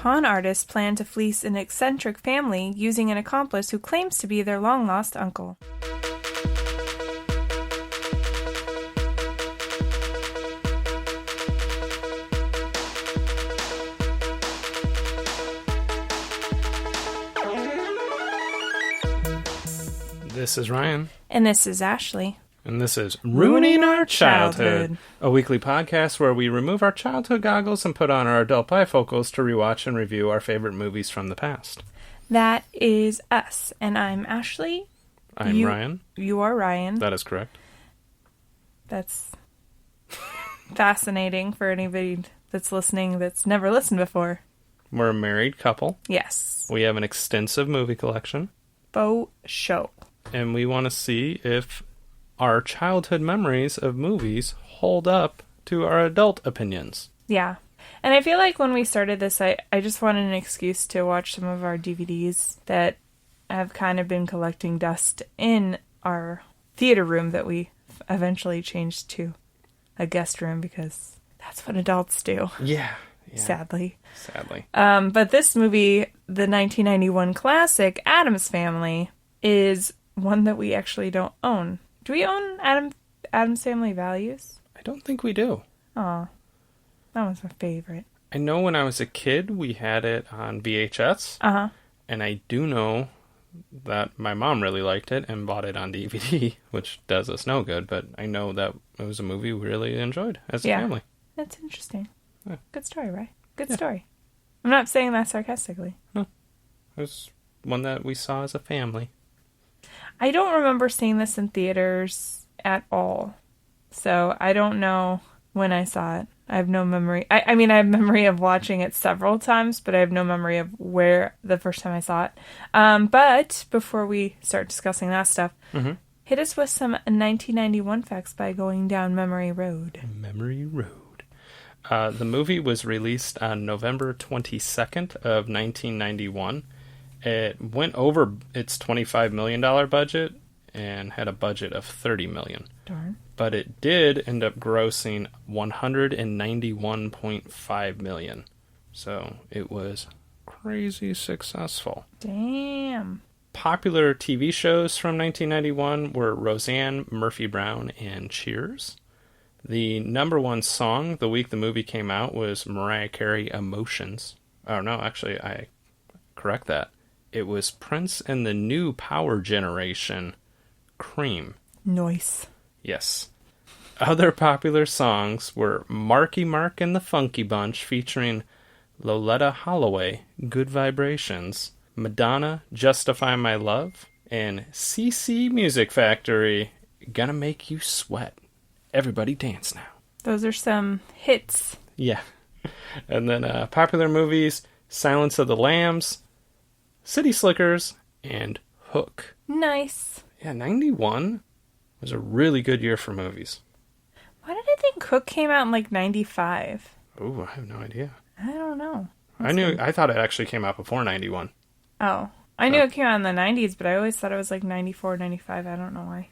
con artists plan to fleece an eccentric family using an accomplice who claims to be their long-lost uncle. This is Ryan. And this is Ashley. And this is Ruining Our Childhood, a weekly podcast where we remove our childhood goggles and put on our adult bifocals to rewatch and review our favorite movies from the past. That is us. And I'm Ashley. I'm Ryan. You are Ryan. That is correct. That's fascinating for anybody that's listening that's never listened before. We're a married couple. Yes. We have an extensive movie collection. Faux show. And we want to see if our childhood memories of movies hold up to our adult opinions. Yeah. And I feel like when we started this, I just wanted an excuse to watch some of our DVDs that have kind of been collecting dust in our theater room that we eventually changed to a guest room because that's what adults do. Yeah. Sadly. But this movie, the 1991 classic Addams Family, is one that we actually don't own. Do we own Addams Family Values? I don't think we do. Oh, that was my favorite. I know when I was a kid, we had it on VHS. Uh-huh. And I do know that my mom really liked it and bought it on DVD, which does us no good, but I know that it was a movie we really enjoyed as a family. That's interesting. Yeah. Good story, right? Good story. I'm not saying that sarcastically. No. It was one that we saw as a family. I don't remember seeing this in theaters at all. So I don't know when I saw it. I have no memory. I mean, I have memory of watching it several times, but I have no memory of where the first time I saw it. But before we start discussing that stuff, hit us with some 1991 facts by going down memory road. Memory road. The movie was released on November 22nd of 1991. It went over its $25 million budget and had a budget of $30 million. Darn. But it did end up grossing $191.5 million. So it was crazy successful. Damn. Popular TV shows from 1991 were Roseanne, Murphy Brown, and Cheers. The number one song the week the movie came out was Mariah Carey, Emotions. Oh, no, actually, I correct that. It was Prince and the New Power Generation, Cream. Nice. Yes. Other popular songs were Marky Mark and the Funky Bunch featuring Loletta Holloway, Good Vibrations, Madonna, Justify My Love, and CC Music Factory, Gonna Make You Sweat. Everybody dance now. Those are some hits. Yeah. And then popular movies, Silence of the Lambs, City Slickers, and Hook. Nice. Yeah, 91 was a really good year for movies. Why did I think Hook came out in like 95? Oh, I have no idea. I don't know. I thought it actually came out before 91. Oh. I knew it came out in the 90s, but I always thought it was like 94, 95. I don't know why.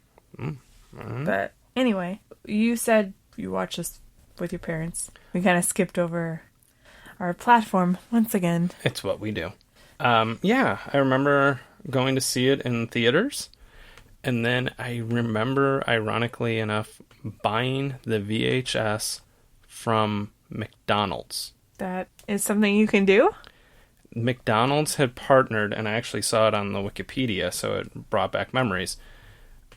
But anyway, you said you watched this with your parents. We kind of skipped over our platform once again. It's what we do. Yeah, I remember going to see it in theaters. And then I remember, ironically enough, buying the VHS from McDonald's. That is something you can do? McDonald's had partnered, and I actually saw it on the Wikipedia, so it brought back memories.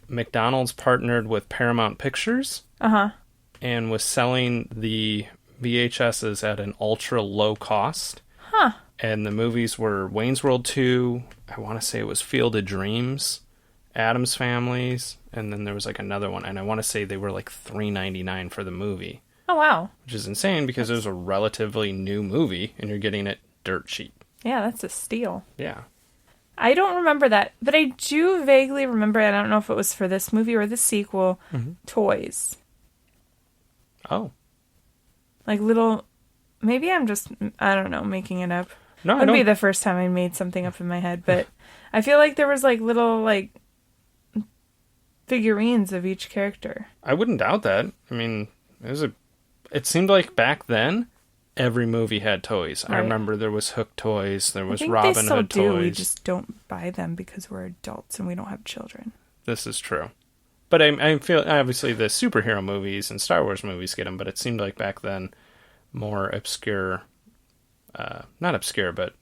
McDonald's partnered with Paramount Pictures. And was selling the VHSs at an ultra low cost. Huh. And the movies were Wayne's World 2, I want to say it was Field of Dreams, Addams Families, and then there was like another one, and I want to say they were like $3.99 for the movie. Oh, wow. Which is insane because it was a relatively new movie, and you're getting it dirt cheap. Yeah, that's a steal. Yeah. I don't remember that, but I do vaguely remember, I don't know if it was for this movie or the sequel, toys. Oh. Like little, maybe I'm just, I don't know, making it up. No, It would be the first time I made something up in my head, but I feel like there was like little like figurines of each character. I wouldn't doubt that. I mean, it seemed like back then every movie had toys. I Right. remember there was Hook toys, there I was think they Robin still Hood do. We toys. just don't buy them because we're adults and we don't have children. This is true. But I feel, obviously, the superhero movies and Star Wars movies get them, but it seemed like back then more obscure, not obscure, but...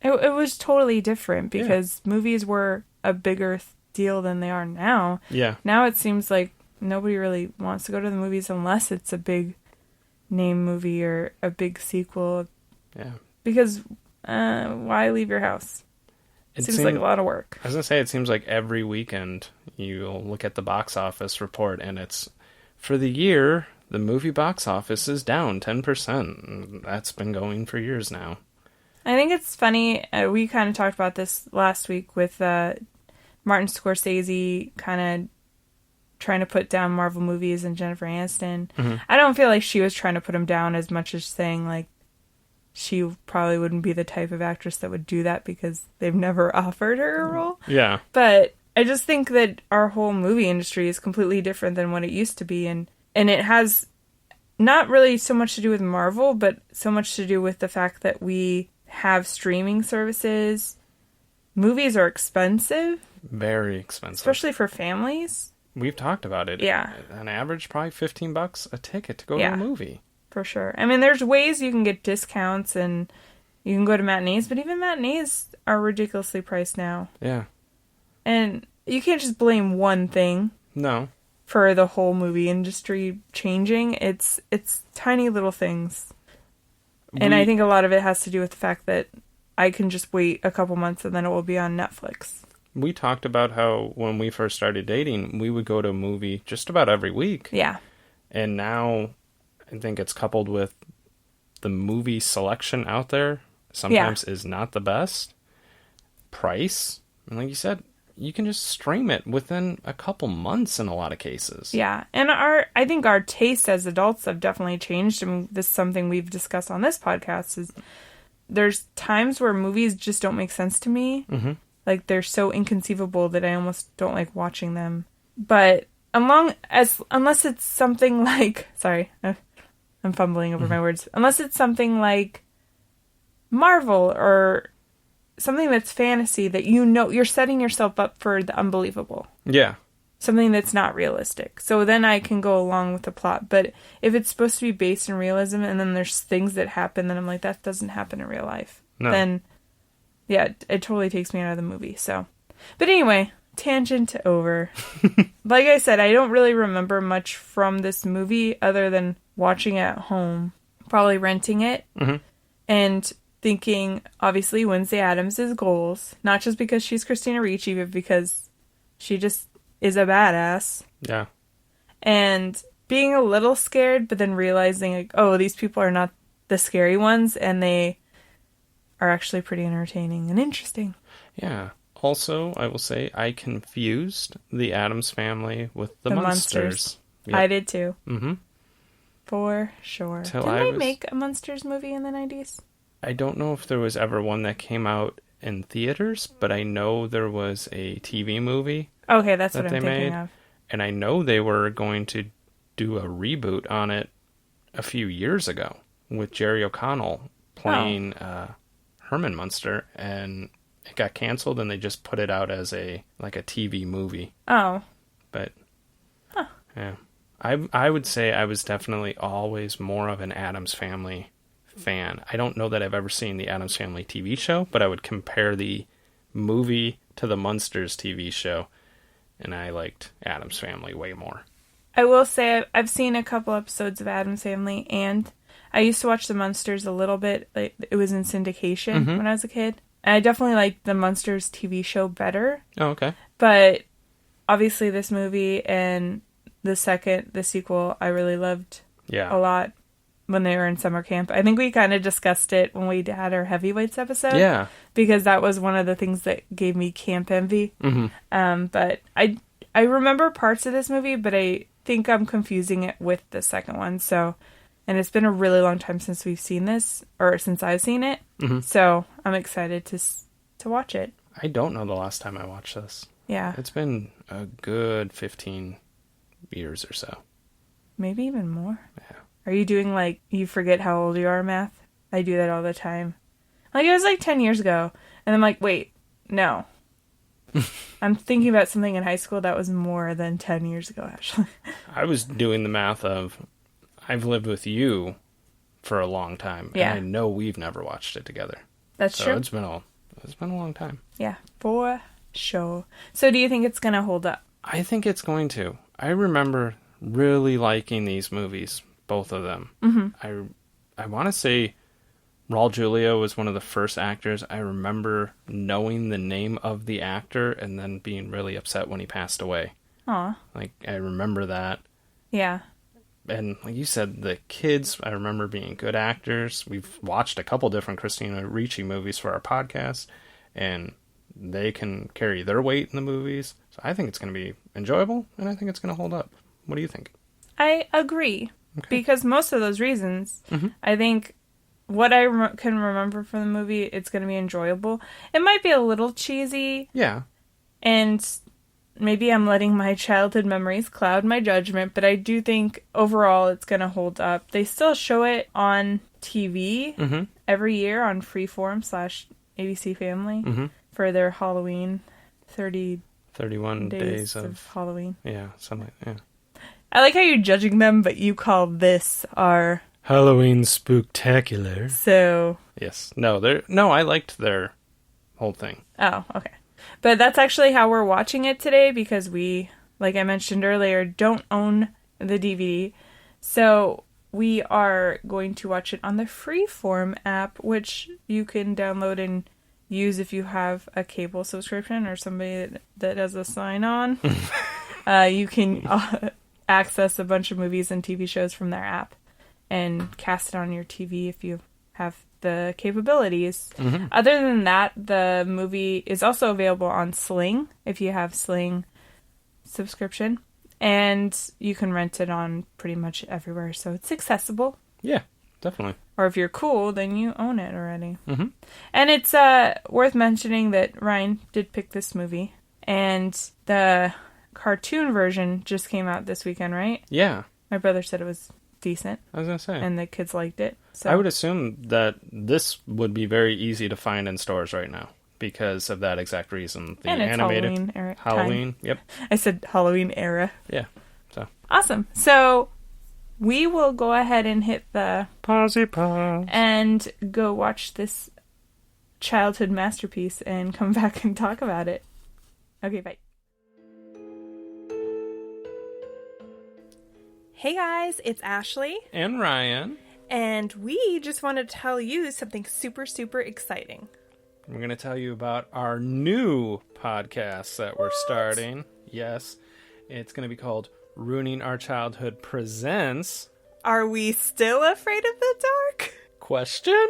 It was totally different because movies were a bigger deal than they are now. Yeah. Now it seems like nobody really wants to go to the movies unless it's a big name movie or a big sequel. Yeah. Because why leave your house? It seems like a lot of work. I was going to say, it seems like every weekend you'll look at the box office report and it's, for the year, the movie box office is down 10%. That's been going for years now. I think it's funny. We kind of talked about this last week with Martin Scorsese kind of trying to put down Marvel movies and Jennifer Aniston. Mm-hmm. I don't feel like she was trying to put them down as much as saying like she probably wouldn't be the type of actress that would do that because they've never offered her a role. Yeah. But I just think that our whole movie industry is completely different than what it used to be. And it has not really so much to do with Marvel, but so much to do with the fact that we have streaming services. Movies are expensive. Very expensive. Especially for families. We've talked about it. Yeah. On average, probably $15 a ticket to go to a movie. For sure. I mean, there's ways you can get discounts and you can go to matinees, but even matinees are ridiculously priced now. Yeah. And you can't just blame one thing. No. For the whole movie industry changing. It's tiny little things. And I think a lot of it has to do with the fact that I can just wait a couple months and then it will be on Netflix. We talked about how when we first started dating, we would go to a movie just about every week. Yeah. And now I think it's coupled with the movie selection out there sometimes is not the best. Price, and like you said, you can just stream it within a couple months in a lot of cases. Yeah. And I think our tastes as adults have definitely changed. I mean, this is something we've discussed on this podcast is there's times where movies just don't make sense to me. Mm-hmm. Like they're so inconceivable that I almost don't like watching them. But unless it's something like, sorry, I'm fumbling over my words. Unless it's something like Marvel or something that's fantasy that you're setting yourself up for the unbelievable. Yeah. Something that's not realistic. So then I can go along with the plot. But if it's supposed to be based in realism and then there's things that happen that I'm like, that doesn't happen in real life. No. Then, yeah, it totally takes me out of the movie. So, but anyway, tangent over. Like I said, I don't really remember much from this movie other than watching it at home. Probably renting it. Mm-hmm. And thinking, obviously, Wednesday Addams' goals. Not just because she's Christina Ricci, but because she just is a badass. Yeah. And being a little scared, but then realizing, like, oh, these people are not the scary ones, and they are actually pretty entertaining and interesting. Yeah. Also, I will say, I confused the Addams Family with the Munsters. Yep. I did too. Mm-hmm. For sure. Didn't they make a Munsters movie in the 90s? I don't know if there was ever one that came out in theaters, but I know there was a TV movie. Okay, that's that what I'm thinking of. And I know they were going to do a reboot on it a few years ago with Jerry O'Connell playing Herman Munster, and it got canceled and they just put it out as a TV movie. Oh. But yeah. I would say I was definitely always more of an Addams Family fan. I don't know that I've ever seen the Addams Family TV show, but I would compare the movie to the Munsters TV show, and I liked Addams Family way more. I will say I've seen a couple episodes of Addams Family, and I used to watch the Munsters a little bit. Like, it was in syndication when I was a kid. And I definitely liked the Munsters TV show better. Oh, okay. But obviously this movie and the sequel, I really loved a lot when they were in summer camp. I think we kind of discussed it when we had our heavyweights episode. Yeah. Because that was one of the things that gave me camp envy. Mm-hmm. But I remember parts of this movie, but I think I'm confusing it with the second one. So, and it's been a really long time since we've seen this, or since I've seen it. Mm-hmm. So I'm excited to watch it. I don't know the last time I watched this. Yeah. It's been a good 15 years or so. Maybe even more. Yeah. Are you doing, like, you forget how old you are math? I do that all the time. Like, it was like 10 years ago. And I'm like, wait, no. I'm thinking about something in high school that was more than 10 years ago, actually. I was doing the math of, I've lived with you for a long time. Yeah. And I know we've never watched it together. That's true. It's been a long time. Yeah, for sure. So do you think it's going to hold up? I think it's going to. I remember really liking these movies, both of them. Mm-hmm. I want to say Raul Julia was one of the first actors. I remember knowing the name of the actor and then being really upset when he passed away. Aw. Like, I remember that. Yeah. And like you said, the kids, I remember being good actors. We've watched a couple different Christina Ricci movies for our podcast, and they can carry their weight in the movies. So I think it's going to be enjoyable, and I think it's going to hold up. What do you think? I agree. Okay. Because most of those reasons, I think what I can remember from the movie, it's going to be enjoyable. It might be a little cheesy. Yeah. And maybe I'm letting my childhood memories cloud my judgment, but I do think overall it's going to hold up. They still show it on TV every year on Freeform/ABC Family for their Halloween 31 days of Halloween. Yeah, something. Yeah. I like how you're judging them, but you call this our Halloween Spooktacular. So yes, no, I liked their whole thing. Oh, okay. But that's actually how we're watching it today because we, like I mentioned earlier, don't own the DVD. So we are going to watch it on the Freeform app, which you can download and use if you have a cable subscription or somebody that has a sign-on. You can access a bunch of movies and TV shows from their app and cast it on your TV if you have the capabilities. Other than that, the movie is also available on Sling if you have Sling subscription, and you can rent it on pretty much everywhere, so it's accessible. Yeah, definitely. Or if you're cool, then you own it already. And it's worth mentioning that Ryan did pick this movie, and the cartoon version just came out this weekend, right? Yeah. My brother said it was decent. I was going to say. And the kids liked it. So I would assume that this would be very easy to find in stores right now because of that exact reason. The and it's animated Halloween. Yep. I said Halloween era. Yeah. So awesome. So we will go ahead and hit the pause and go watch this childhood masterpiece and come back and talk about it. Okay, bye. Hey guys, it's Ashley. And Ryan. And we just want to tell you something super, super exciting. We're going to tell you about our new podcast that we're starting. Yes. It's going to be called Ruining Our Childhood Presents. Are we still afraid of the dark? Question?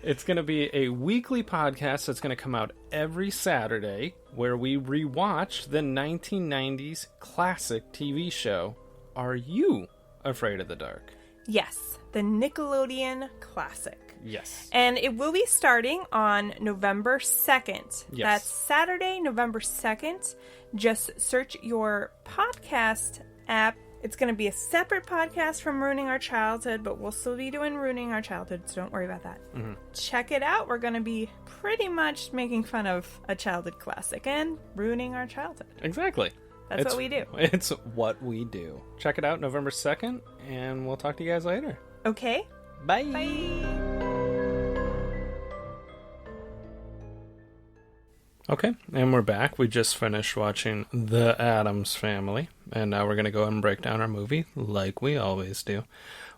It's going to be a weekly podcast that's going to come out every Saturday where we rewatch the 1990s classic TV show, Are You Afraid of the Dark? Yes, the Nickelodeon classic. Yes. And it will be starting on November 2nd. Yes. That's Saturday, November 2nd. Just search your podcast app. It's going to be a separate podcast from Ruining Our Childhood, but we'll still be doing Ruining Our Childhood, so don't worry about that. Check it out. We're going to be pretty much making fun of a childhood classic and ruining our childhood. Exactly. That's what we do. It's what we do. Check it out November 2nd, and we'll talk to you guys later. Okay. Bye. Bye. Okay, and we're back. We just finished watching The Addams Family, and now we're going to go and break down our movie, like we always do,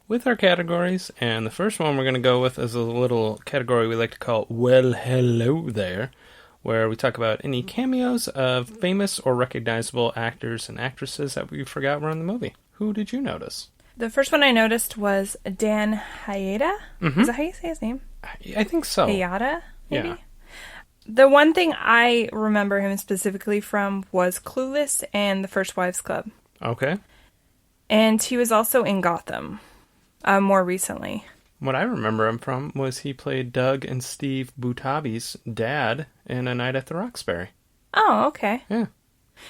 with our categories. And the first one we're going to go with is a little category we like to call Well, Hello There, where we talk about any cameos of famous or recognizable actors and actresses that we forgot were in the movie. Who did you notice? The first one I noticed was Dan Hayata. Is that how you say his name? I think so. Hayata, maybe? Yeah. The one thing I remember him specifically from was Clueless and The First Wives Club. Okay. And he was also in Gotham more recently. What I remember him from was he played Doug and Steve Butabi's dad in A Night at the Roxbury. Oh, okay. Yeah.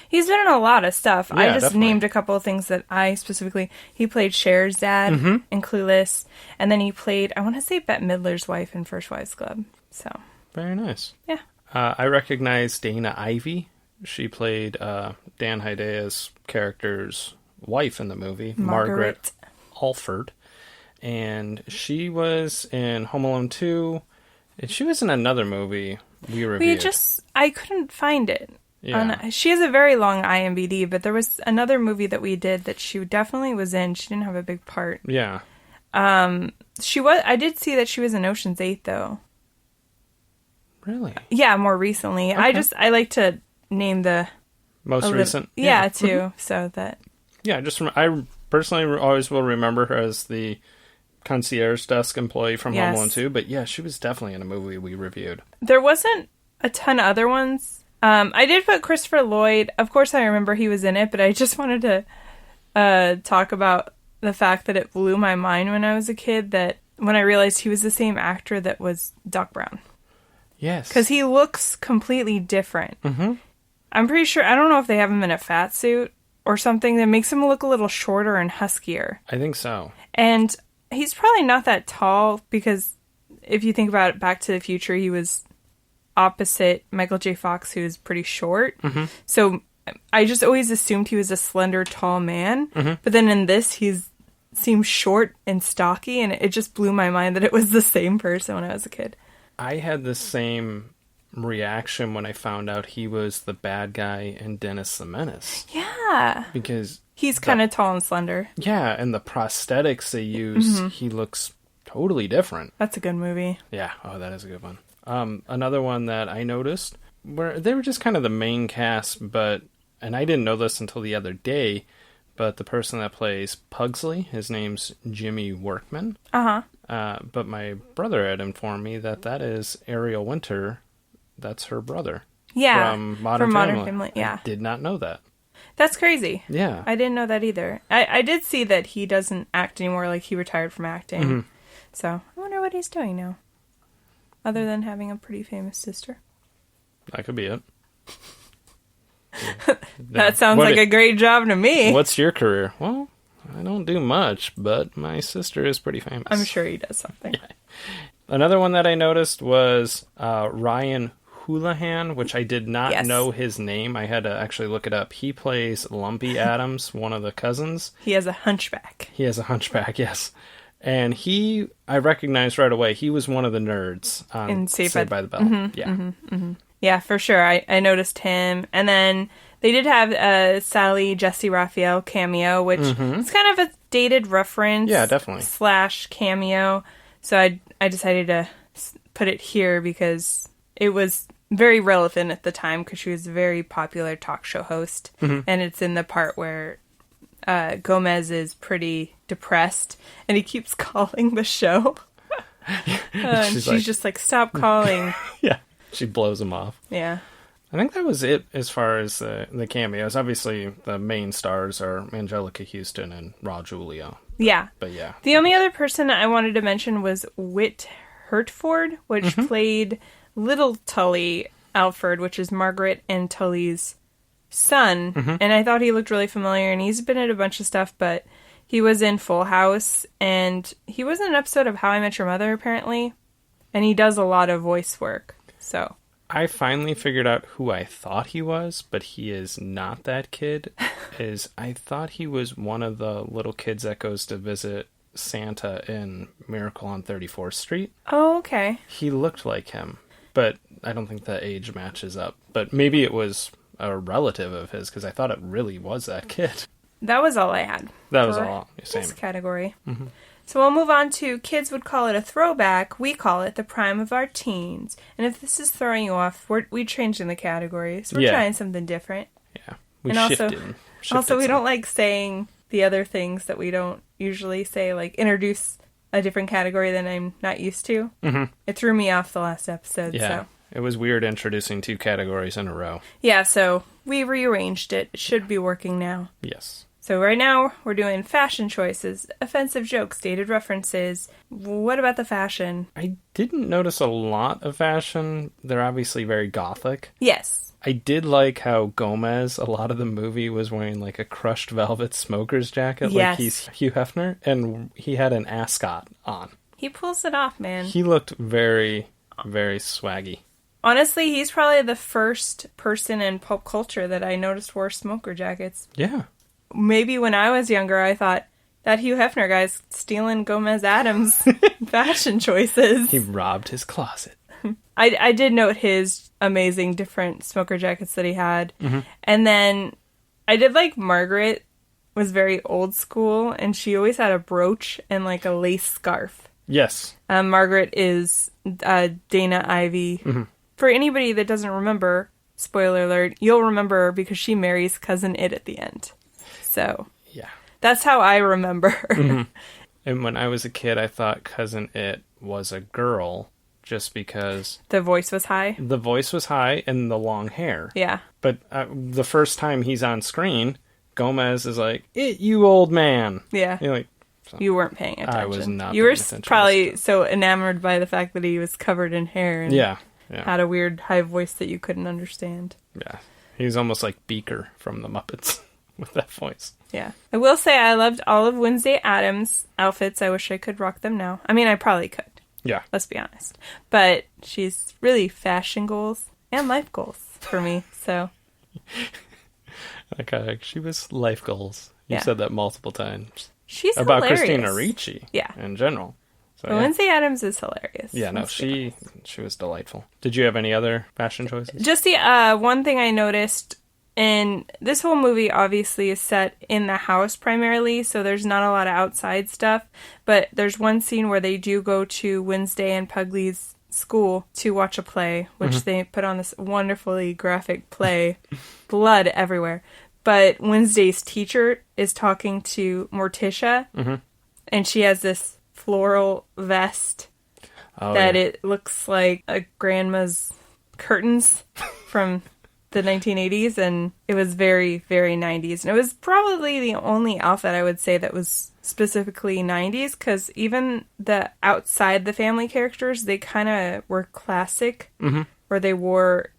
He's been in a lot of stuff. Yeah, I just definitely. named a couple of things that I specifically... He played Cher's dad in Clueless. And then he played, I want to say, Bette Midler's wife in First Wives Club. So, Very nice. yeah. I recognize Dana Ivey. She played Dan Hidea's character's wife in the movie, Margaret Alford. And she was in Home Alone 2. And she was in another movie we reviewed. I couldn't find it. Yeah. She has a very long IMDb, but there was another movie that we did that she definitely was in. She didn't have a big part. Yeah. I did see that she was in Ocean's 8, though. Really? Yeah, more recently. Okay. I like to name the... Most recent? Yeah, too. So that... Yeah, I personally always will remember her as the concierge desk employee from Home Alone 2, but yeah, she was definitely in a movie we reviewed. There wasn't a ton of other ones. I did put Christopher Lloyd. Of course, I remember he was in it, but I just wanted to talk about the fact that it blew my mind when I was a kid that when I realized he was the same actor that was Doc Brown. Yes. Because he looks completely different. Mm-hmm. I'm pretty sure, I don't know if they have him in a fat suit or something that makes him look a little shorter and huskier. I think so. And he's probably not that tall because if you think about it, Back to the Future, he was opposite Michael J. Fox, who's pretty short. Mm-hmm. So I just always assumed he was a slender, tall man. Mm-hmm. But then in this, he seems short and stocky, and it just blew my mind that it was the same person when I was a kid. I had the same reaction when I found out he was the bad guy in Dennis the Menace. Yeah. Because... He's kind of tall and slender. Yeah, and the prosthetics they use, he looks totally different. That's a good movie. Yeah, oh, that is a good one. Another one that I noticed, where they were just kind of the main cast, and I didn't know this until the other day, but the person that plays Pugsley, his name's Jimmy Workman. Uh-huh. But my brother had informed me that is Ariel Winter. That's her brother. Yeah. From Modern Family. Yeah. I did not know that. That's crazy. Yeah. I didn't know that either. I did see that he doesn't act anymore, like he retired from acting. Mm-hmm. So, I wonder what he's doing now. Other than having a pretty famous sister. That could be it. That sounds like a great job to me. What's your career? Well, I don't do much, but my sister is pretty famous. I'm sure he does something. Yeah. Another one that I noticed was Ryan Houlihan, which I did not know his name. I had to actually look it up. He plays Lumpy Addams, one of the cousins. He has a hunchback. Yes. And I recognized right away, he was one of the nerds on Saved by the Bell. Mm-hmm, yeah. Mm-hmm, mm-hmm. Yeah, for sure. I noticed him. And then they did have a Sally Jesse Raphael cameo, which is kind of a dated reference. Yeah, definitely. / cameo. So I decided to put it here because it was very relevant at the time because she was a very popular talk show host. Mm-hmm. And it's in the part where Gomez is pretty depressed and he keeps calling the show. And she's just like, stop calling. Yeah. She blows him off. Yeah. I think that was it as far as the cameos. Obviously, the main stars are Angelica Houston and Raul Julia. Yeah. But yeah. The only other person I wanted to mention was Whit Hertford, which played Little Tully Alford, which is Margaret and Tully's son. Mm-hmm. And I thought he looked really familiar, and he's been in a bunch of stuff, but he was in Full House, and he was in an episode of How I Met Your Mother, apparently. And he does a lot of voice work. So I finally figured out who I thought he was, but he is not that kid. I thought he was one of the little kids that goes to visit Santa in Miracle on 34th Street. Oh, okay. He looked like him, but I don't think the age matches up. But maybe it was a relative of his, because I thought it really was that kid. That was all I had. That was all. Same. This category. Mm-hmm. So we'll move on to kids would call it a throwback. We call it the prime of our teens. And if this is throwing you off, we're changing the categories. We're trying something different. Yeah, we shifted. Also, we don't like saying the other things that we don't usually say, like introduce a different category than I'm not used to. Mm-hmm. It threw me off the last episode. Yeah, so. It was weird introducing two categories in a row. Yeah, so we rearranged it. It should be working now. Yes. So right now, we're doing fashion choices, offensive jokes, dated references. What about the fashion? I didn't notice a lot of fashion. They're obviously very gothic. Yes. I did like how Gomez, a lot of the movie, was wearing like a crushed velvet smoker's jacket, Yes. like he's Hugh Hefner, and he had an ascot on. He pulls it off, man. He looked very, very swaggy. Honestly, he's probably the first person in pop culture that I noticed wore smoker jackets. Yeah. Maybe when I was younger, I thought, that Hugh Hefner guy's stealing Gomez Addams' fashion choices. He robbed his closet. I did note his amazing different smoker jackets that he had. Mm-hmm. And then I did like Margaret was very old school, and she always had a brooch and like a lace scarf. Yes. Margaret is Dana Ivey. Mm-hmm. For anybody that doesn't remember, spoiler alert, you'll remember because she marries Cousin It at the end. So yeah, that's how I remember. Mm-hmm. And when I was a kid, I thought Cousin It was a girl just because the voice was high. The voice was high and the long hair. Yeah. But the first time he's on screen, Gomez is like, "It, you old man." Yeah. You're like, so you weren't paying attention. I was not. You were paying attention probably so enamored by the fact that he was covered in hair and had a weird high voice that you couldn't understand. Yeah. He was almost like Beaker from the Muppets with that voice. Yeah. I will say I loved all of Wednesday Addams' outfits. I wish I could rock them now. I mean, I probably could. Yeah. Let's be honest. But she's really fashion goals and life goals for me, so. Okay, she was life goals. You said that multiple times. She's about hilarious. Christina Ricci. Yeah. In general. So, Wednesday Addams is hilarious. Yeah, no, she was delightful. Did you have any other fashion choices? Just the one thing I noticed, and this whole movie obviously is set in the house primarily, so there's not a lot of outside stuff, but there's one scene where they do go to Wednesday and Pugsley's school to watch a play, which they put on this wonderfully graphic play, blood everywhere. But Wednesday's teacher is talking to Morticia, and she has this floral vest it looks like a grandma's curtains from the 1980s, and it was very, very 90s. And it was probably the only outfit I would say that was specifically 90s, because even the outside the family characters, they kind of were classic, where they wore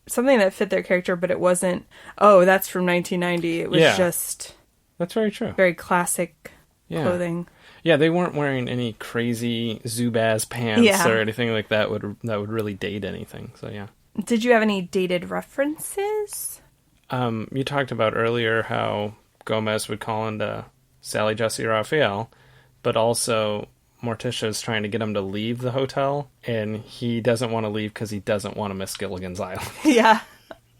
something that fit their character, but it wasn't, oh, that's from 1990. It was just... That's very true. Very classic clothing. Yeah, they weren't wearing any crazy Zubaz pants or anything like that that would really date anything. So, yeah. Did you have any dated references? You talked about earlier how Gomez would call into Sally, Jesse, Raphael, but also Morticia's trying to get him to leave the hotel, and he doesn't want to leave because he doesn't want to miss Gilligan's Island. Yeah.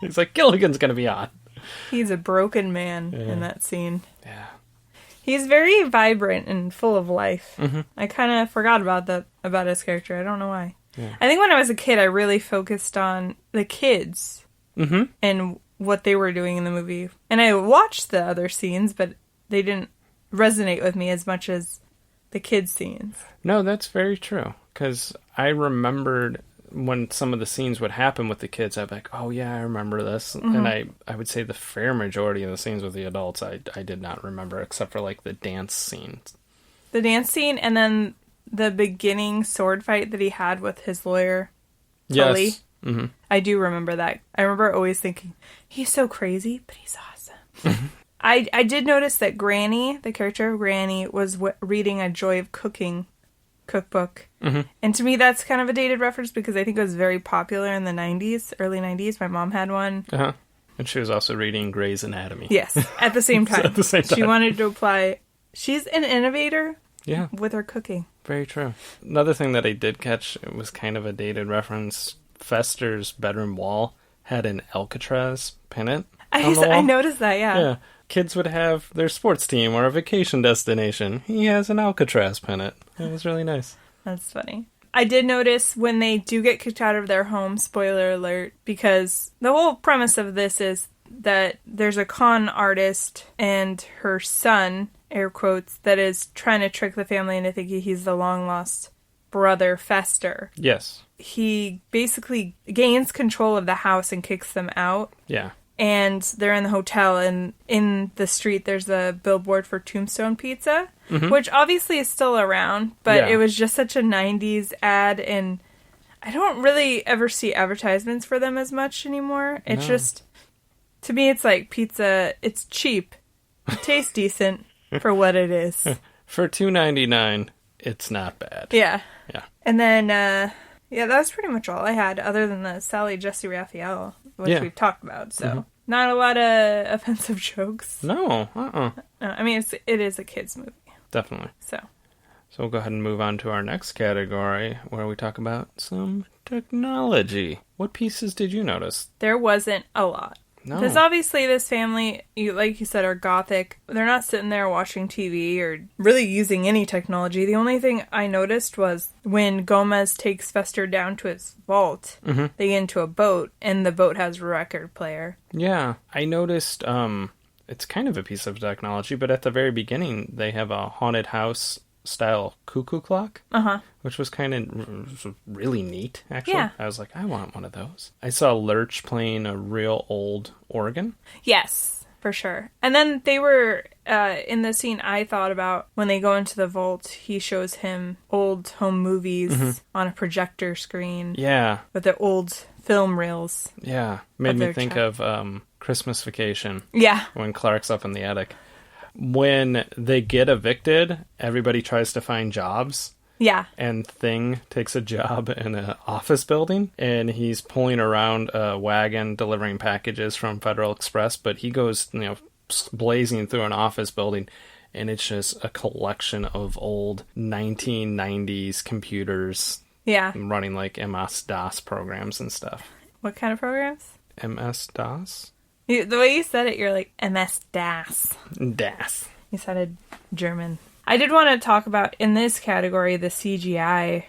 He's like, Gilligan's going to be on. He's a broken man in that scene. Yeah. He's very vibrant and full of life. I kind of forgot about his character. I don't know why. Yeah. I think when I was a kid, I really focused on the kids and what they were doing in the movie. And I watched the other scenes, but they didn't resonate with me as much as the kids' scenes. No, that's very true. Because I remembered when some of the scenes would happen with the kids, I'd be like, oh yeah, I remember this. And I would say the fair majority of the scenes with the adults, I did not remember, except for like the dance scenes. The dance scene, and then the beginning sword fight that he had with his lawyer, Tully. Yes. Mm-hmm. I do remember that. I remember always thinking, he's so crazy, but he's awesome. I did notice that Granny, the character of Granny, was reading a Joy of Cooking cookbook. And to me, that's kind of a dated reference because I think it was very popular in the 90s, early 90s. My mom had one. And she was also reading Grey's Anatomy. Yes, at the same time. At the same time. She wanted to apply. She's an innovator. Yeah. With her cooking. Very true. Another thing that I did catch, it was kind of a dated reference. Fester's bedroom wall had an Alcatraz pennant on the wall. I noticed that, yeah. Kids would have their sports team or a vacation destination. He has an Alcatraz pennant. It was really nice. That's funny. I did notice when they do get kicked out of their home, spoiler alert, because the whole premise of this is that there's a con artist and her son, air quotes, that is trying to trick the family into thinking he's the long-lost brother, Fester. Yes. He basically gains control of the house and kicks them out. Yeah. and they're in the hotel, and in the street there's a billboard for Tombstone Pizza, which obviously is still around, but it was just such a 90s ad, and I don't really ever see advertisements for them as much anymore. It's just, to me, it's like pizza. It's cheap. It tastes decent for what it is. For $2.99, it's not bad. Yeah. Yeah. And then, that was pretty much all I had, other than the Sally Jesse Raphael, which we've talked about. So, not a lot of offensive jokes. No. I mean, it is a kid's movie. Definitely. So we'll go ahead and move on to our next category, where we talk about some technology. What pieces did you notice? there wasn't a lot. No. Because obviously this family, like you said, are gothic. They're not sitting there watching TV or really using any technology. The only thing I noticed was when Gomez takes Fester down to his vault, they get into a boat, and the boat has a record player. Yeah, I noticed it's kind of a piece of technology, but at the very beginning, they have a haunted house style cuckoo clock, which was kind of really neat, actually. Yeah. I was like, I want one of those. I saw Lurch playing a real old organ. Yes, for sure. And then they were, in the scene I thought about, when they go into the vault, he shows him old home movies on a projector screen. Yeah. With the old film reels. Yeah. Made me think of of Christmas Vacation. Yeah. When Clark's up in the attic. When they get evicted, everybody tries to find jobs. Yeah. And Thing takes a job in an office building, and he's pulling around a wagon delivering packages from Federal Express, but he goes, blazing through an office building, and it's just a collection of old 1990s computers. Yeah. Running like MS-DOS programs and stuff. What kind of programs? MS-DOS? The way you said it, you're like, MS-DOS. DOS. You sounded German. I did want to talk about, in this category, the CGI.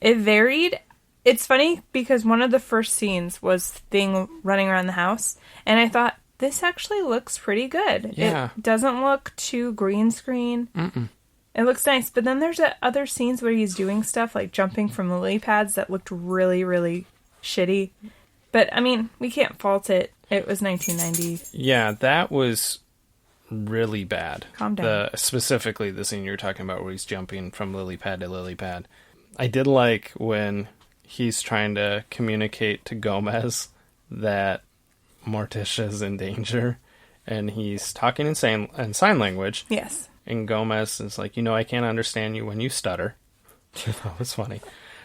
It varied. It's funny, because one of the first scenes was Thing running around the house, and I thought, this actually looks pretty good. Yeah. It doesn't look too green screen. It looks nice, but then there's other scenes where he's doing stuff, like jumping from lily pads, that looked really, really shitty. But, I mean, we can't fault it. It was 1990. Yeah, that was really bad. Calm down. Specifically the scene you're talking about where he's jumping from lily pad to lily pad. I did like when he's trying to communicate to Gomez that Morticia's in danger, and he's talking in sign language. Yes. And Gomez is like, I can't understand you when you stutter. That was funny.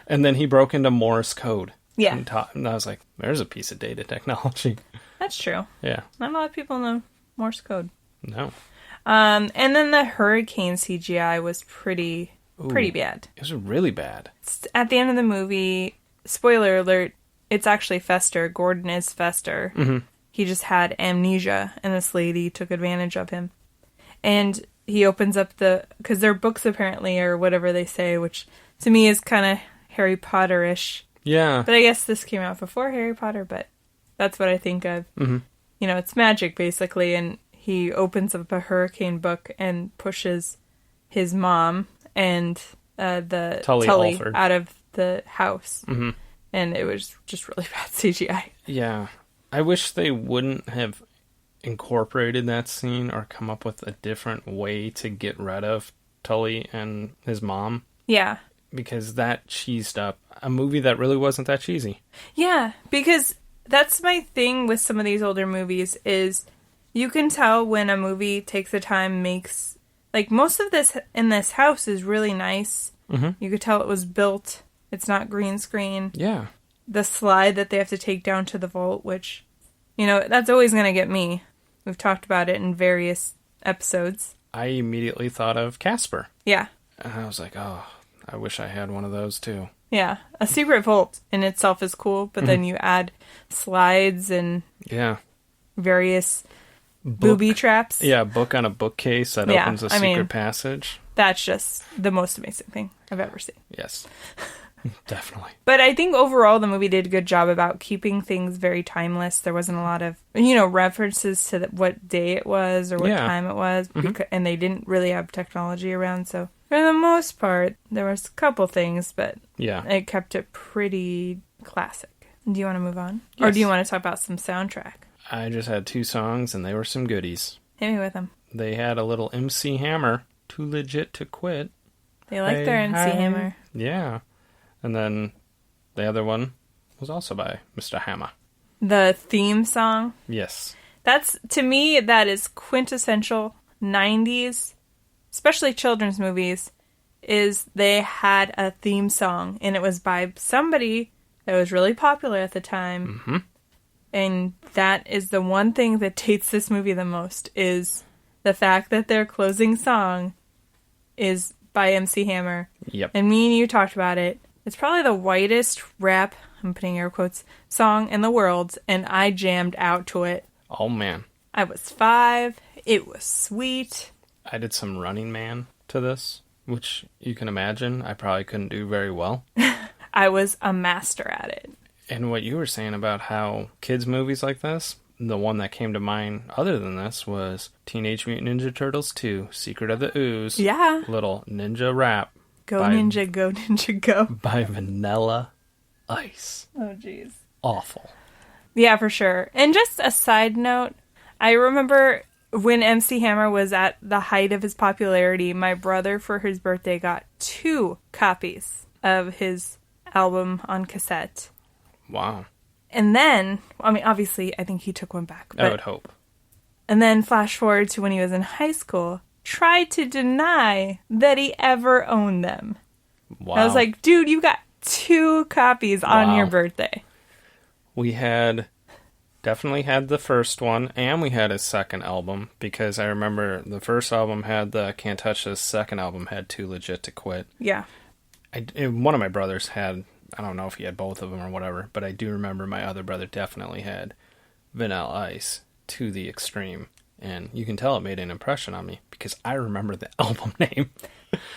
And then he broke into Morse code. Yeah. And I was like, there's a piece of data technology. That's true. Yeah. Not a lot of people know Morse code. No. And then the hurricane CGI was pretty bad. It was really bad. At the end of the movie, spoiler alert, it's actually Fester. Gordon is Fester. He just had amnesia, and this lady took advantage of him. And he opens up because their books apparently, or whatever they say, which to me is kind of Harry Potter-ish. Yeah. But I guess this came out before Harry Potter, but that's what I think of. It's magic, basically, and he opens up a hurricane book and pushes his mom and the Tully out of the house. And it was just really bad CGI. Yeah. I wish they wouldn't have incorporated that scene or come up with a different way to get rid of Tully and his mom. Yeah. Because that cheesed up a movie that really wasn't that cheesy. Yeah, because that's my thing with some of these older movies is you can tell when a movie takes the time, makes... Like, most of this in this house is really nice. You could tell it was built. It's not green screen. Yeah. The slide that they have to take down to the vault, which, that's always going to get me. We've talked about it in various episodes. I immediately thought of Casper. Yeah. And I was like, oh, I wish I had one of those too. Yeah. A secret vault in itself is cool, but then you add slides and various booby traps. Yeah, book on a bookcase that opens a secret passage. That's just the most amazing thing I've ever seen. Yes. Definitely. But I think overall the movie did a good job about keeping things very timeless. There wasn't a lot of, references to what day it was or what time it was. And they didn't really have technology around. So for the most part, there was a couple things, but it kept it pretty classic. Do you want to move on? Yes. Or do you want to talk about some soundtrack? I just had 2 songs, and they were some goodies. Hit me with them. They had a little MC Hammer, Too Legit to Quit. They like their MC Hammer. Yeah. And then the other one was also by Mr. Hammer. The theme song. Yes. That's, to me, that is quintessential 90s, especially children's movies, is they had a theme song, and it was by somebody that was really popular at the time. Mm-hmm. And that is the one thing that dates this movie the most, is the fact that their closing song is by MC Hammer. Yep. And me and you talked about it. It's probably the whitest rap, I'm putting air quotes, song in the world, and I jammed out to it. Oh, man. I was 5. It was sweet. I did some Running Man to this, which you can imagine I probably couldn't do very well. I was a master at it. And what you were saying about how kids' movies like this, the one that came to mind other than this was Teenage Mutant Ninja Turtles 2, Secret of the Ooze. Yeah. Little ninja rap. Go Ninja, go Ninja, go. By Vanilla Ice. Oh, jeez. Awful. Yeah, for sure. And just a side note, I remember when MC Hammer was at the height of his popularity, my brother, for his birthday, got 2 copies of his album on cassette. Wow. And then, I mean, obviously, I think he took one back. I would hope. And then flash forward to when he was in high school, tried to deny that he ever owned them. Wow. I was like, dude, you got 2 copies on your birthday. We definitely had the first one, and we had his second album, because I remember the first album had the Can't Touch This, second album had Too Legit to Quit. Yeah. One of my brothers had, I don't know if he had both of them or whatever, but I do remember my other brother definitely had Vanilla Ice to the extreme. And you can tell it made an impression on me, because I remember the album name.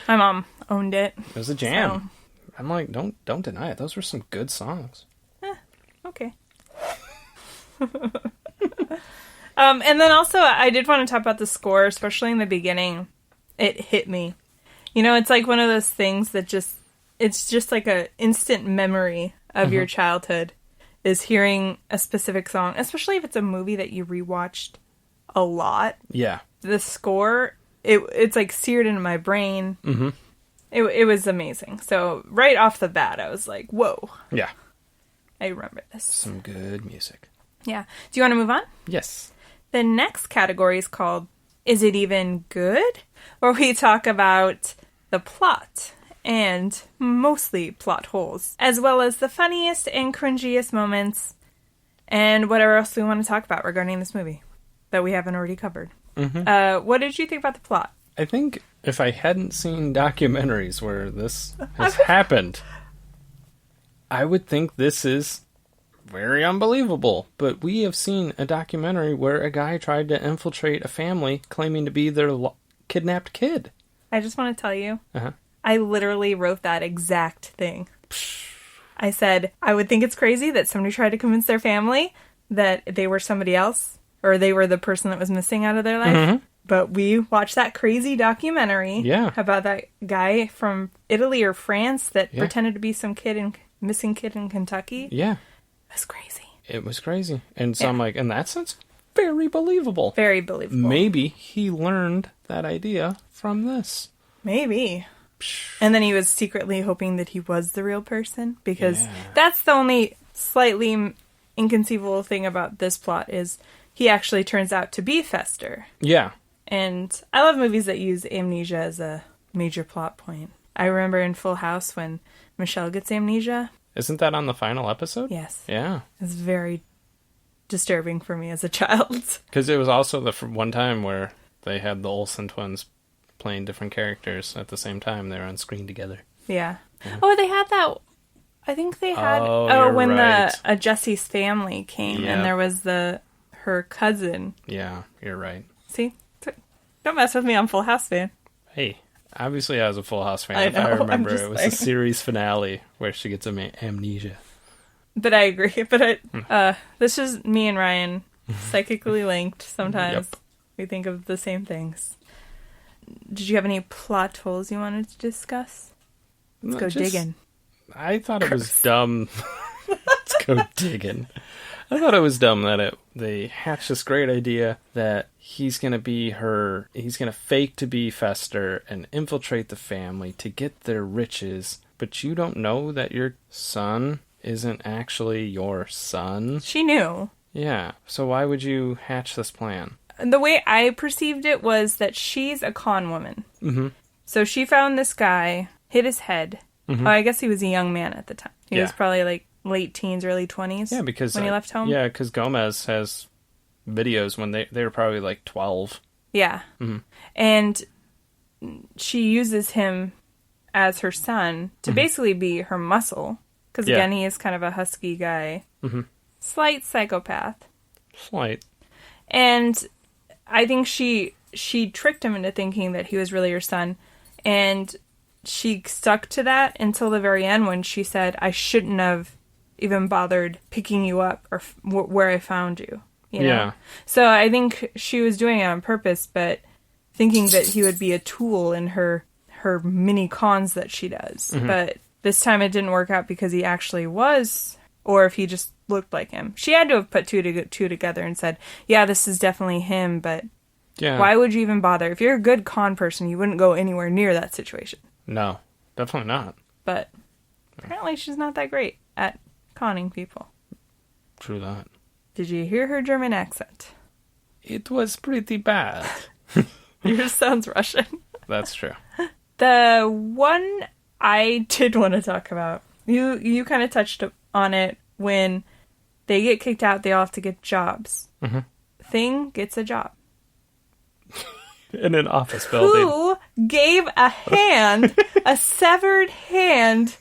My mom owned it. It was a jam. So. I'm like, don't deny it. Those were some good songs. Okay. And then also, I did want to talk about the score, especially in the beginning. It hit me. You know, it's like one of those things that it's just like a instant memory of your childhood, is hearing a specific song, especially if it's a movie that you rewatched a lot. Yeah. The score, it's like seared into my brain. Mm-hmm. It was amazing. So right off the bat, I was like, whoa. Yeah. I remember this. Some good music. Yeah. Do you want to move on? Yes. The next category is called Is It Even Good? Where we talk about the plot and mostly plot holes, as well as the funniest and cringiest moments and whatever else we want to talk about regarding this movie that we haven't already covered. Mm-hmm. What did you think about the plot? I think if I hadn't seen documentaries where this has happened, I would think this is very unbelievable. But we have seen a documentary where a guy tried to infiltrate a family claiming to be their kidnapped kid. I just want to tell you, I literally wrote that exact thing. I said, I would think it's crazy that somebody tried to convince their family that they were somebody else, or they were the person that was missing out of their life. Mm-hmm. But we watched that crazy documentary about that guy from Italy or France that pretended to be some missing kid in Kentucky. Yeah. It was crazy. It was crazy. And so I'm like, in that sense, very believable. Very believable. Maybe he learned that idea from this. Maybe. And then he was secretly hoping that he was the real person, because that's the only slightly inconceivable thing about this plot, is he actually turns out to be Fester. Yeah. And I love movies that use amnesia as a major plot point. I remember in Full House when Michelle gets amnesia. Isn't that on the final episode? Yes. Yeah. It's very disturbing for me as a child. Because it was also the one time where they had the Olsen twins playing different characters at the same time. They were on screen together. Yeah. Oh, they had that. I think they had. When right. the Jesse's family came and there was her cousin. Yeah, you're right. See? Don't mess with me, I'm Full House fan. Hey, obviously I was a Full House fan. I know, I remember it was saying. the series finale where she gets amnesia. But I agree. But this is me and Ryan psychically linked sometimes. Yep. We think of the same things. Did you have any plot holes you wanted to discuss? Let's go digging. I thought it was dumb. Let's Go digging. I thought it was dumb that they hatched this great idea that he's going to fake to be Fester and infiltrate the family to get their riches, but you don't know that your son isn't actually your son. She knew. Yeah, so why would you hatch this plan? The way I perceived it was that she's a con woman. Mm-hmm. So she found this guy, hit his head. Mm-hmm. Oh, I guess he was a young man at the time. He was probably like late teens, early 20s. Yeah, because when he left home. Yeah, because Gomez has videos when they were probably like 12. Yeah. Mm-hmm. And she uses him as her son to basically be her muscle. Because again, he is kind of a husky guy. Mm-hmm. Slight psychopath. Slight. And I think she tricked him into thinking that he was really her son. And she stuck to that until the very end when she said, I shouldn't have even bothered picking you up or where I found you. You know? Yeah. So I think she was doing it on purpose, but thinking that he would be a tool in her mini cons that she does. Mm-hmm. But this time it didn't work out because he actually was, or if he just looked like him. She had to have put two together and said, yeah, this is definitely him, but why would you even bother? If you're a good con person, you wouldn't go anywhere near that situation. No, definitely not. But apparently she's not that great at conning people. True that. Did you hear her German accent? It was pretty bad. Yours sounds Russian. That's true. The one I did want to talk about, you kind of touched on it. When they get kicked out, they all have to get jobs. Mm-hmm. Thing gets a job. In an office building. Who gave a hand, a severed hand,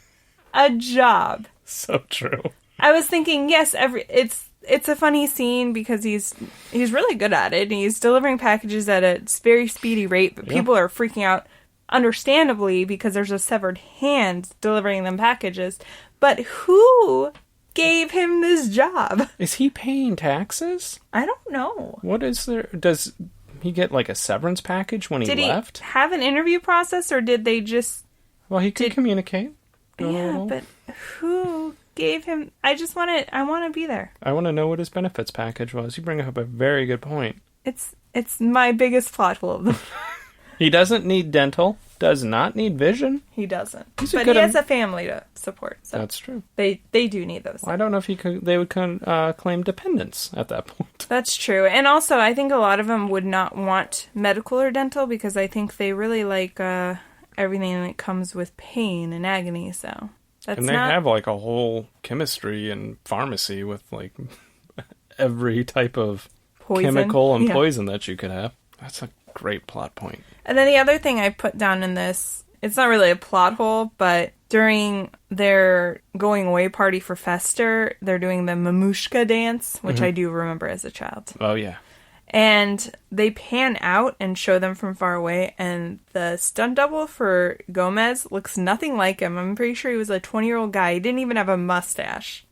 a job? So true. I was thinking, yes, it's a funny scene because he's really good at it. And he's delivering packages at a very speedy rate, but people are freaking out, understandably, because there's a severed hand delivering them packages. But who gave him this job? Is he paying taxes? I don't know. What is there? Does he get like a severance package when he left? Did he have an interview process, or did they just... Well, he could communicate. Yeah, but who gave him... I want to be there. I want to know what his benefits package was. You bring up a very good point. It's my biggest plot hole of them. He doesn't need dental, does not need vision. He doesn't. But he has a family to support. So that's true. They do need those. Well, I don't know if they would claim dependence at that point. That's true. And also, I think a lot of them would not want medical or dental because I think they really like everything that comes with pain and agony. So that's and they have like a whole chemistry and pharmacy with like every type of chemical and poison that you could have. That's a great plot point. And then the other thing I put down in this, it's not really a plot hole, but during their going away party for Fester, they're doing the mamushka dance, which I do remember as a child. Oh, yeah. And they pan out and show them from far away, and the stunt double for Gomez looks nothing like him. I'm pretty sure he was a 20-year-old guy. He didn't even have a mustache.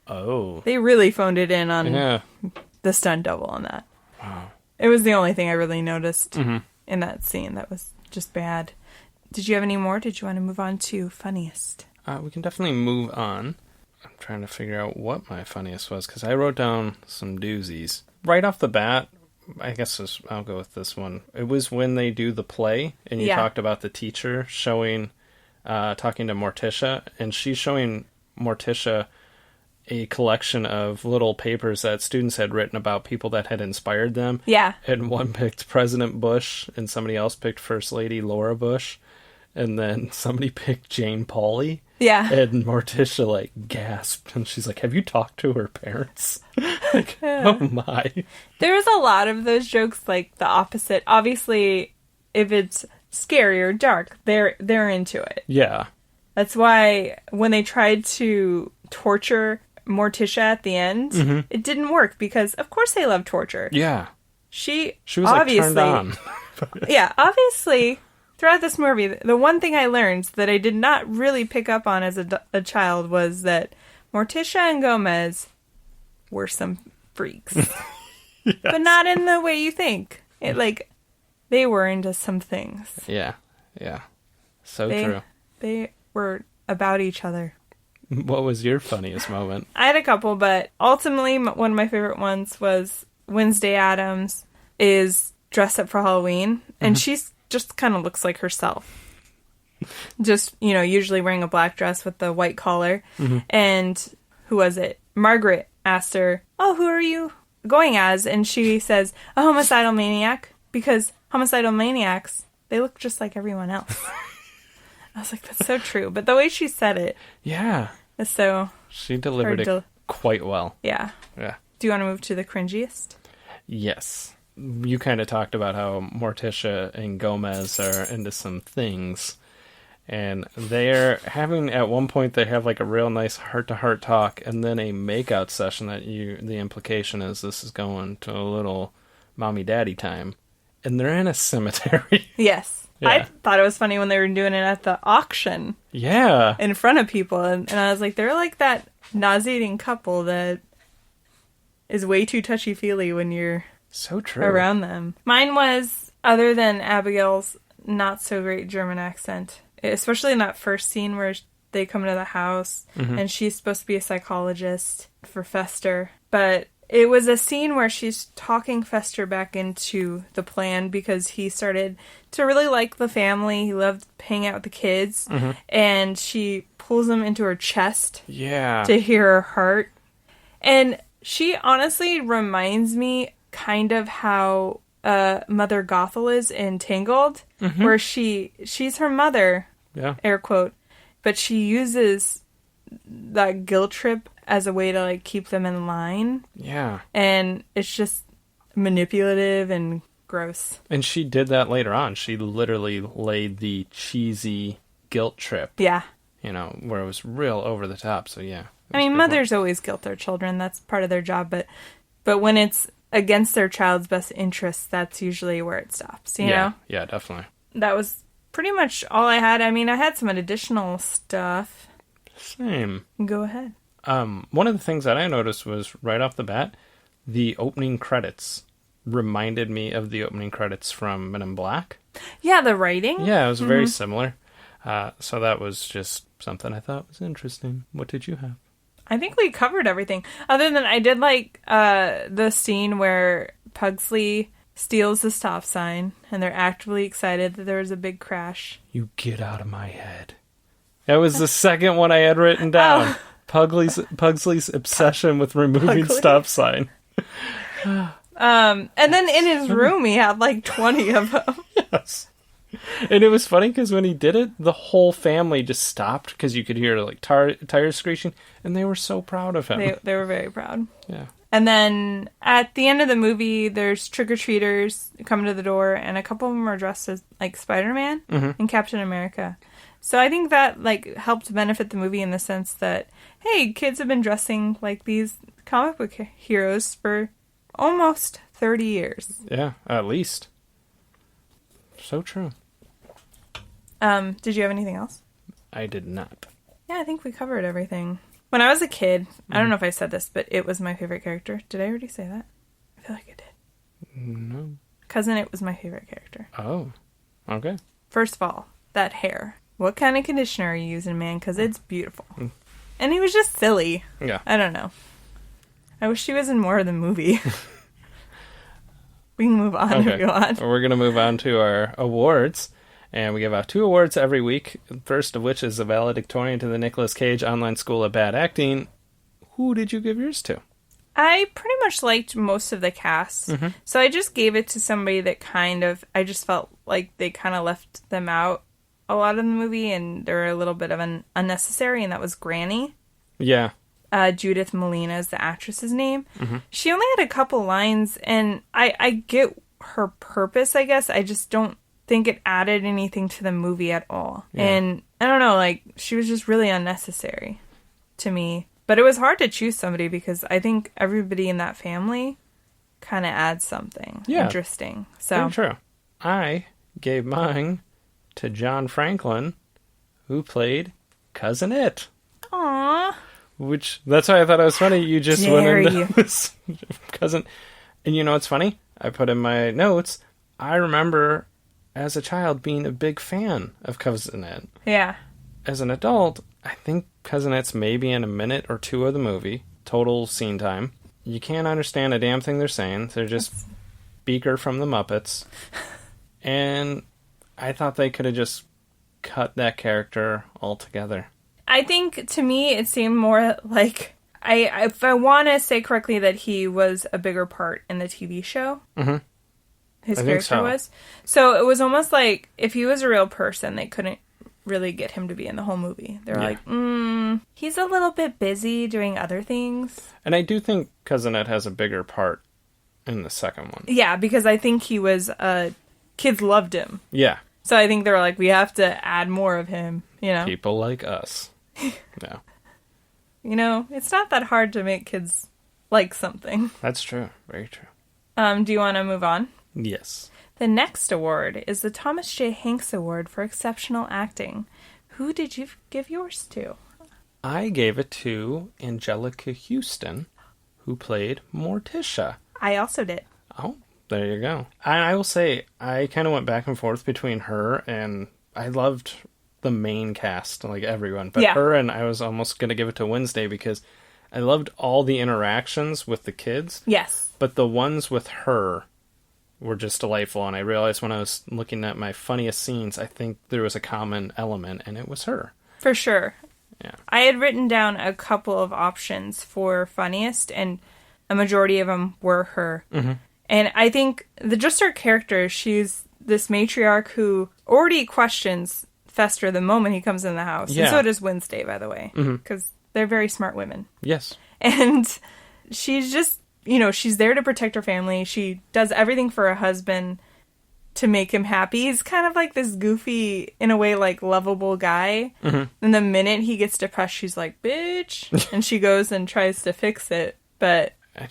Oh. They really phoned it in on the stunt double on that. Wow. It was the only thing I really noticed in that scene. That was just bad. Did you have any more? Did you want to move on to funniest? We can definitely move on. I'm trying to figure out what my funniest was, because I wrote down some doozies. Right off the bat, I guess I'll go with this one. It was when they do the play, and you talked about the teacher talking to Morticia, and she's showing Morticia a collection of little papers that students had written about people that had inspired them. Yeah. And one picked President Bush, and somebody else picked First Lady Laura Bush, and then somebody picked Jane Pauley. Yeah. And Morticia, like, gasped, and she's like, have you talked to her parents? Like, oh my. There was a lot of those jokes, like, the opposite. Obviously, if it's scary or dark, they're into it. Yeah. That's why when they tried to torture Morticia at the end, it didn't work because of course they love torture. Yeah. She was obviously, like, turned on. Yeah, obviously throughout this movie, the one thing I learned that I did not really pick up on as a child was that Morticia and Gomez were some freaks. Yes. But not in the way you think. They were into some things. Yeah. Yeah. So true. They were about each other. What was your funniest moment? I had a couple, but ultimately one of my favorite ones was Wednesday Addams is dressed up for Halloween, and she's just kind of looks like herself. Just, usually wearing a black dress with the white collar. And who was it? Margaret asked her, "Oh, who are you going as?" And she says, "A homicidal maniac," because homicidal maniacs, they look just like everyone else. I was like, that's so true. But the way she said it. Yeah. Is so... She delivered it quite well. Yeah. Yeah. Do you want to move to the cringiest? Yes. You kind of talked about how Morticia and Gomez are into some things. And they're having, at one point, they have like a real nice heart-to-heart talk, and then a makeout session that the implication is this is going to a little mommy-daddy time. And they're in a cemetery. Yes. Yeah. I thought it was funny when they were doing it at the auction. Yeah. In front of people. And I was like, they're like that nauseating couple that is way too touchy-feely when you're so true around them. Mine was, other than Abigail's not so great German accent, especially in that first scene where they come into the house and she's supposed to be a psychologist for Fester. But it was a scene where she's talking Fester back into the plan because he started to really like the family. He loved hanging out with the kids. And she pulls him into her chest to hear her heart. And she honestly reminds me kind of how Mother Gothel is in Tangled, where she's her mother, air quote, but she uses that guilt trip as a way to like keep them in line. Yeah. And it's just manipulative and gross. And she did that later on. She literally laid the cheesy guilt trip. Yeah. Where it was real over the top. So yeah. I mean, mothers always guilt their children. That's part of their job. But when it's against their child's best interests, that's usually where it stops, you know? Yeah, definitely. That was pretty much all I had. I mean, I had some additional stuff. Same. Go ahead. One of the things that I noticed was right off the bat, the opening credits reminded me of the opening credits from Men in Black. Yeah, the writing. Yeah, it was very similar. So that was just something I thought was interesting. What did you have? I think we covered everything. Other than I did like the scene where Pugsley steals the stop sign and they're actively excited that there was a big crash. You get out of my head. That was the second one I had written down. Pugsley's obsession with removing stop sign. And then in his room he had like 20 of them. Yes. And it was funny because when he did it, the whole family just stopped because you could hear like tires screeching, and they were so proud of him. They were very proud. Yeah. And then at the end of the movie, there's trick-or-treaters coming to the door, and a couple of them are dressed as like Spider-Man and Captain America. So I think that like helped benefit the movie in the sense that, hey, kids have been dressing like these comic book heroes for almost 30 years. Yeah, at least. So true. Did you have anything else? I did not. Yeah, I think we covered everything. When I was a kid, I don't know if I said this, but it was my favorite character. Did I already say that? I feel like I did. No. Cousin It was my favorite character. Oh, okay. First of all, that hair. What kind of conditioner are you using, man? Because it's beautiful. And he was just silly. Yeah. I don't know. I wish he was in more of the movie. We can move on if you want. We're going to move on to our awards. And we give out 2 awards every week. First of which is the valedictorian to the Nicolas Cage Online School of Bad Acting. Who did you give yours to? I pretty much liked most of the cast. So I just gave it to somebody that I just felt like they kind of left them out a lot in the movie. And they're a little bit of an unnecessary. And that was Granny. Yeah. Judith Malina is the actress's name. She only had a couple lines. And I get her purpose, I guess. I just don't think it added anything to the movie at all. Yeah. And I don't know, like, she was just really unnecessary to me. But it was hard to choose somebody because I think everybody in that family kind of adds something interesting. So very true. I gave mine to John Franklin, who played Cousin It. Aww. Which, that's why I thought it was funny. You just went into this cousin. And you know what's funny? I put in my notes, I remember as a child being a big fan of Cousin It. Yeah. as an adult, I think cousinettes maybe in a minute or two of the movie, total scene time. You can't understand a damn thing they're saying. They're just Beaker from the Muppets. And I thought they could have just cut that character altogether. I think, to me, it seemed more like... if I want to say correctly that he was a bigger part in the TV show. Mm-hmm. His character was. So it was almost like if he was a real person, they couldn't really get him to be in the whole movie. They were like, he's a little bit busy doing other things. And I do think Cousinette has a bigger part in the second one. Yeah, because I think he was... kids loved him. Yeah. So I think they were like, we have to add more of him, you know? People like us. No. You know, it's not that hard to make kids like something. That's true. Very true. Do you want to move on? Yes. The next award is the Thomas J. Hanks Award for Exceptional Acting. Who did you give yours to? I gave it to Angelica Houston, who played Morticia. I also did. Oh, there you go. I will say, I kind of went back and forth between her and I loved the main cast, like everyone. But her, and I was almost going to give it to Wednesday because I loved all the interactions with the kids. Yes. But the ones with her were just delightful. And I realized when I was looking at my funniest scenes, I think there was a common element, and it was her. For sure. Yeah. I had written down a couple of options for funniest, and a majority of them were her. Mm-hmm. And I think just her character, she's this matriarch who already questions Fester the moment he comes in the house. Yeah. And so does Wednesday, by the way, because they're very smart women. Yes. And she's just, she's there to protect her family. She does everything for her husband to make him happy. He's kind of like this goofy, in a way, like, lovable guy. Mm-hmm. And the minute he gets depressed, she's like, bitch. And she goes and tries to fix it. But I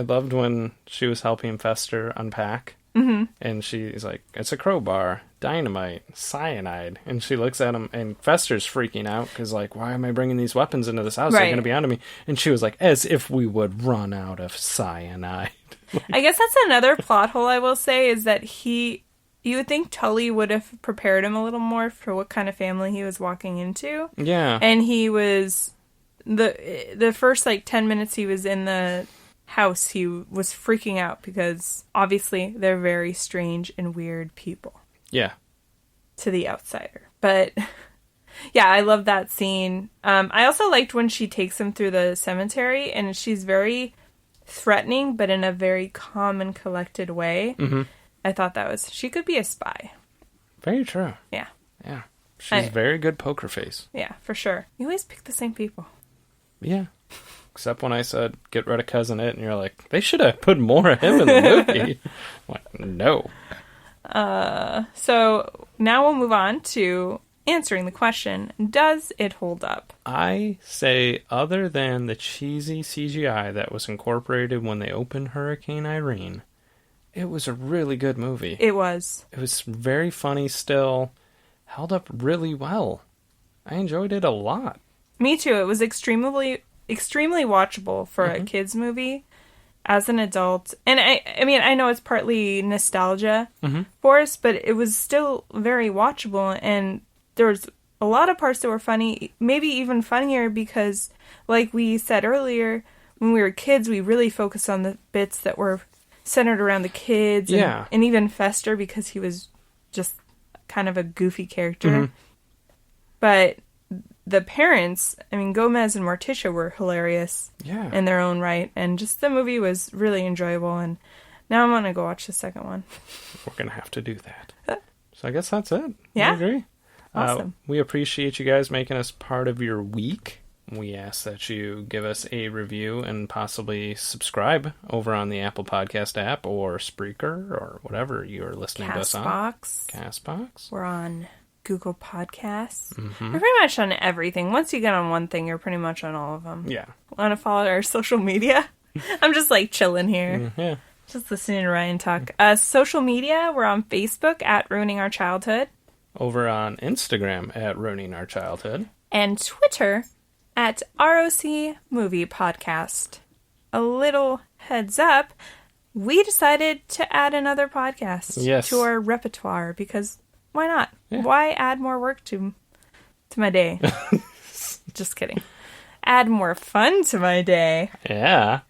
loved when she was helping Fester unpack. Mm-hmm. And she's like, it's a crowbar, dynamite, cyanide. And she looks at him, and Fester's freaking out because, like, why am I bringing these weapons into this house? Right. They're going to be onto me. And she was like, as if we would run out of cyanide. I guess that's another plot hole I will say, is that you would think Tully would have prepared him a little more for what kind of family he was walking into. Yeah. And he was, the first, 10 minutes he was in the house, he was freaking out because obviously they're very strange and weird people. Yeah. To the outsider. But yeah, I love that scene. I also liked when she takes him through the cemetery, and she's very threatening, but in a very calm and collected way. Mm-hmm. I thought she could be a spy. Very true. Yeah. Yeah. She's very good poker face. Yeah, for sure. You always pick the same people. Yeah. Except when I said, get rid of Cousin It, and you're like, they should have put more of him in the movie. I'm like, no. So now we'll move on to answering the question, does it hold up? I say, other than the cheesy CGI that was incorporated when they opened Hurricane Irene, it was a really good movie. It was. It was very funny still, held up really well. I enjoyed it a lot. Me too. It was extremely watchable for a kids movie. As an adult, and I mean, I know it's partly nostalgia for us, but it was still very watchable, and there was a lot of parts that were funny, maybe even funnier because, like we said earlier, when we were kids, we really focused on the bits that were centered around the kids, and even Fester, because he was just kind of a goofy character. Mm-hmm. But the parents, I mean, Gomez and Morticia were hilarious in their own right, and just the movie was really enjoyable, and now I'm going to go watch the second one. We're going to have to do that. So I guess that's it. Yeah. I agree. Awesome. We appreciate you guys making us part of your week. We ask that you give us a review and possibly subscribe over on the Apple Podcast app or Spreaker or whatever you are listening to us on. Castbox. We're on Google Podcasts. Mm-hmm. We're pretty much on everything. Once you get on one thing, you're pretty much on all of them. Yeah. Want to follow our social media? I'm just chilling here. Yeah. Just listening to Ryan talk. Social media, we're on Facebook at Ruining Our Childhood. Over on Instagram at Ruining Our Childhood. And Twitter at ROC Movie Podcast. A little heads up, we decided to add another podcast to our repertoire because why not? Yeah. Why add more work to to my day. Just kidding. Add more fun to my day. Yeah.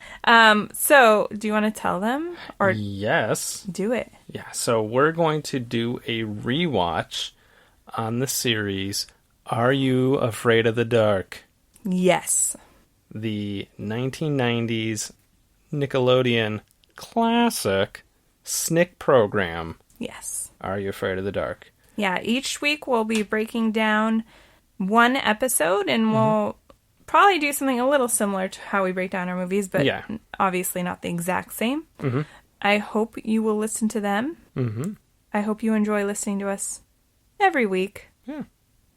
So, do you want to tell them? Or yes. do it? Yeah, so we're going to do a rewatch on the series Are You Afraid of the Dark? Yes. The 1990s Nickelodeon classic SNCC program. Yes. Are You Afraid of the Dark? Yeah, each week we'll be breaking down one episode, and we'll probably do something a little similar to how we break down our movies, but obviously not the exact same. Mm-hmm. I hope you will listen to them. Mm-hmm. I hope you enjoy listening to us every week. Yeah.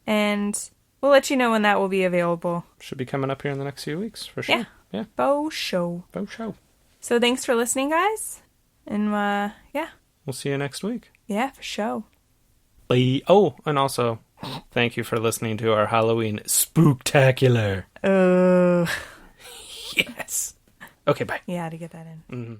And we'll let you know when that will be available. Should be coming up here in the next few weeks, for sure. Yeah. Bo show. So thanks for listening, guys. And, We'll see you next week. Yeah, for sure. Bye. Oh, and also, thank you for listening to our Halloween Spooktacular. Oh. Yes. Okay, bye. Yeah, to get that in. Mm-hmm.